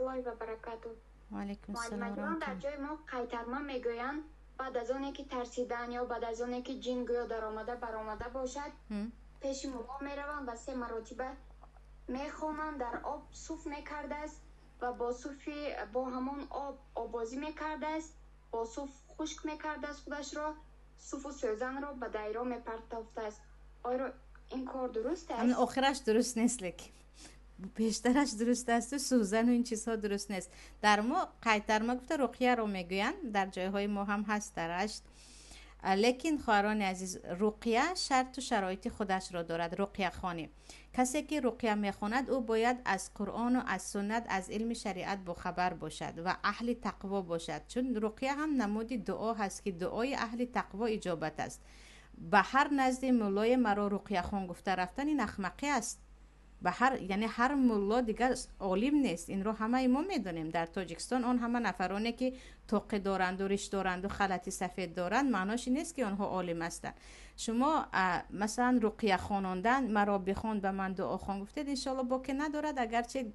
الله و برکاته. و علیکم السلام معلم و جان، رحمت در الله. جای ما قیترما میگویند بعد از اونی که ترسیدن یا بعد از اونی که جن گویا در آمده برآمده باشد پیش مولا میروند و 3 مرتبه میخوانند، در آب صوف میکرده است و با صوف با همون آبازی میکرده است، با صوف خشک میکرده است خودش را، صوف و سوزن را به دایره میپرتافته است. آیا این کار درست است؟ همین آخرش درست نیست، لیکن بیشترش درست است و سوزن و این چیزها درست نیست. در ما قیتر ما گفته رقیه رو میگویند، در جایهای ما هم هست در اشت. لیکن خواهران عزیز، رقیه شرط و شرایط خودش را دارد. رقیه خانی، کسی که رقیه میخواند او باید از قرآن و از سنت، از علم شریعت باخبر باشد و اهل تقوا باشد، چون رقیه هم نمود دعا هست که دعای اهل تقوا اجابت است. به هر نزد مولای مرا رقیه خان گفته رفتن این احمقی است. به یعنی هر مولا دیگر عالم نیست، این رو همه ما میدونیم. در تاجیکستان آن همه نفرانی که توقه دارند و ریش دارند و خلطی سفید دارند معناش نیست که آنها عالم هستند. شما مثلا رقیه خواندن، مرا بخوان به من دعا خوان گفتید، انشالله باکی ندارد، اگرچه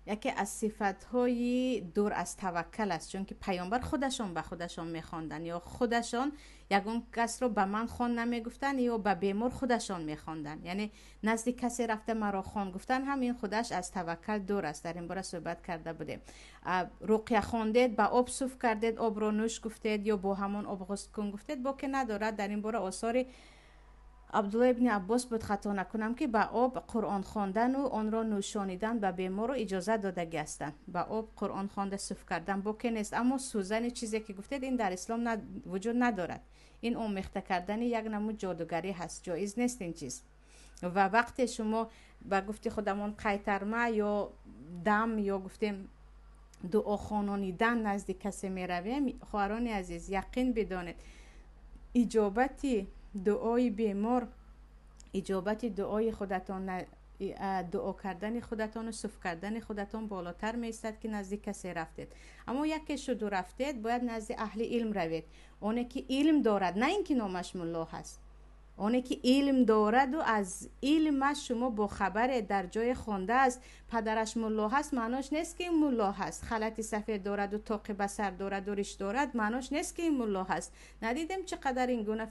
یکی از صفت‌های دور از توکل است، چون که پیامبر خودشان به خودشان می‌خواندن یا خودشان یگان کس رو به من خوان نمیگفتن یا به بیمار خودشان می‌خواندن، یعنی نزد کسی رفته مرا خوان گفتن هم این خودش از توکل دور است. در این باره صحبت کرده بودیم. رقیه خواندید، به آب صوف کردید، آب رو نوش گفتید یا با همون آب غسل کن گفتید، باکی ندارد. در این باره آثار عبدالله ابن عباس بود خطا نکنم که به آب قرآن خواندن و آن را نوشانیدن به بیمار رو اجازه داده هستند. به آب قرآن خوانده صوف کردن باکی نیست. اما سوزن چیزی که گفتید این در اسلام وجود ندارد. این آمیخته کردن یک نمود جادوگری هست، جایز نیست این چیز. و وقتی شما به گفتی خودمون قیترمه یا دم یا گفتیم دعا خوانانیدن نزد کسی می رویم، خواهران عزیز یقین بدانید اجابتی دعای بیمار، اجابت دعای خودتان، دعا کردن خودتان و صف کردن خودتان بالاتر میستد که نزدیک کسی رفتید. اما یکی شد و رفتید باید نزد اهل علم روید، اونه که علم دارد، نه اینکه نامش ملا هست، اونه که علم دارد و از علمش شما با خبر در جای خونده است. پدرش ملا هست معناش نیست که این ملا هست. خلطی سفید دارد و طاق بسر دارد و ریش دارد معناش نیست که این ملا هست. ندیدیم چقدر این گونه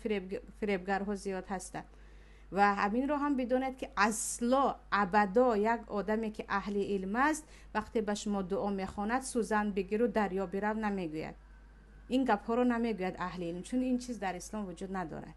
فریبگرها زیاد هستند. و همین رو هم بدونید که اصلا ابدا یک آدمی که اهل علم است وقتی به شما دعا میخواند سوزن بگیر و دریا برو نمیگوید. این گپ ها رو نمیگوید اهل علم، چون این چیز در اسلام وجود ندارد.